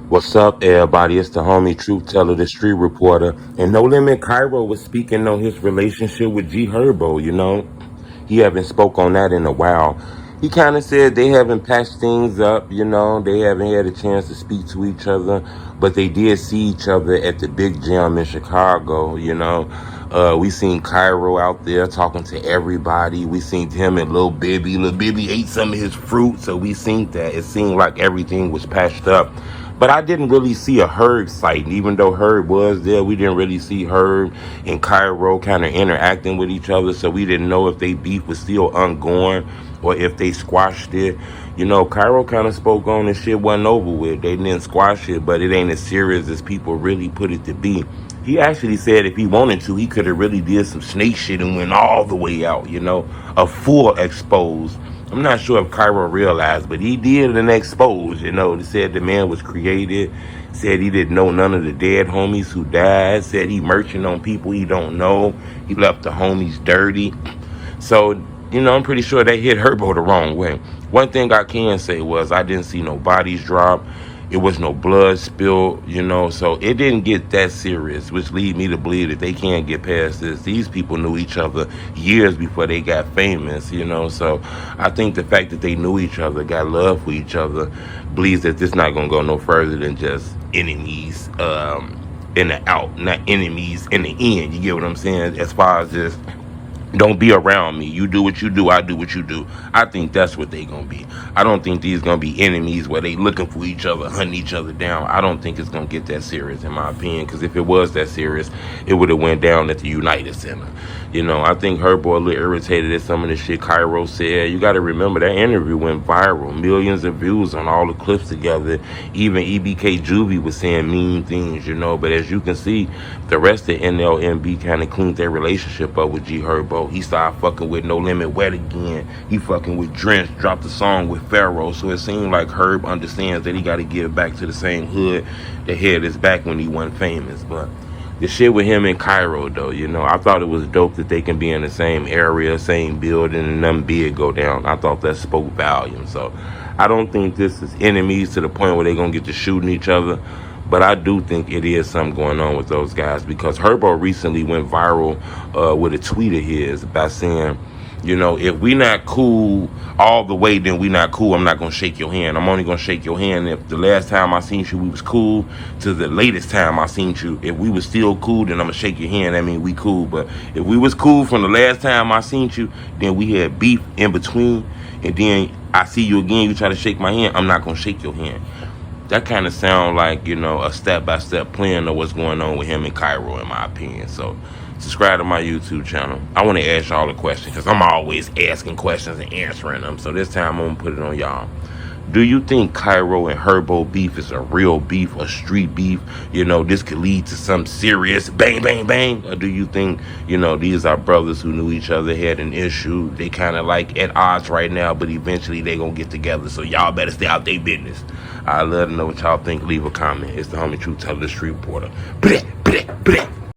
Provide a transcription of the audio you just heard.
What's up, everybody? It's the homie Truth Teller, the street reporter. And NolimitKyro was speaking on his relationship with HERBO, He haven't spoke on that in a while. He kind of said they haven't patched things up, They haven't had a chance to speak to each other. But they did see each other at the big gym in Chicago. We seen Kyro out there talking to everybody. We seen him and Lil Bibby. Lil Bibby ate some of his fruit, so we seen that. It seemed like everything was patched up. But I didn't really see a Herb sight. Even though Herb was there, we didn't really see Herb and Kyro kind of interacting with each other. So we didn't know if they beef was still ongoing or if they squashed it. Kyro kind of spoke on this shit wasn't over with. They didn't squash it, but it ain't as serious as people really put it to be. He actually said if he wanted to, he could have really did some snake shit and went all the way out, a full expose. I'm not sure if Kyro realized, but he did an expose, They said the man was created, said he didn't know none of the dead homies who died, said he merching on people he don't know, he left the homies dirty. So, I'm pretty sure they hit HERBO the wrong way. One thing I can say was I didn't see no bodies drop. It was no blood spilled, so it didn't get that serious, which lead me to believe that they can't get past this. These people knew each other years before they got famous, so I think the fact that they knew each other, got love for each other, believes that this not going to go no further than just enemies in the out, not enemies in the end. You get what I'm saying? As far as just don't be around me. You do what you do, I do what you do. I think that's what they gonna be. I don't think these gonna be enemies where they looking for each other, hunting each other down. I don't think it's gonna get that serious, in my opinion. Because if it was that serious, it would have went down at the United Center. I think HERBO a little irritated at some of the shit Kyro said. You got to remember that interview went viral, millions of views on all the clips together. Even EBK Juvie was saying mean things, But as you can see, the rest of NLMB kind of cleaned their relationship up with HERBO. He started fucking with No Limit Wet again. He fucking with Drench, dropped a song with Pharaoh. So it seemed like Herb understands that he got to give back to the same hood that had his back when he wasn't famous. But the shit with him and Kyro, though, I thought it was dope that they can be in the same area, same building, and nothing big go down. I thought that spoke volumes. So I don't think this is enemies to the point where they're going to get to shooting each other. But I do think it is something going on with those guys, because HERBO recently went viral with a tweet of his by saying, if we not cool all the way, then we not cool. I'm not going to shake your hand. I'm only going to shake your hand if the last time I seen you, we was cool, to the latest time I seen you. If we was still cool, then I'm going to shake your hand. That means we cool. But if we was cool from the last time I seen you, then we had beef in between, and then I see you again, you try to shake my hand, I'm not going to shake your hand. That kind of sound like, a step-by-step plan of what's going on with him and Kyro, in my opinion. So subscribe to my YouTube channel. I want to ask y'all a question, because I'm always asking questions and answering them. So this time I'm going to put it on y'all. Do you think Kyro and HERBO beef is a real beef, a street beef? This could lead to some serious bang, bang, bang? Or do you think, these are brothers who knew each other, had an issue, they kind of like at odds right now, but eventually they going to get together, so y'all better stay out their business? I'd love to know what y'all think. Leave a comment. It's the homie Truth Teller, the street reporter.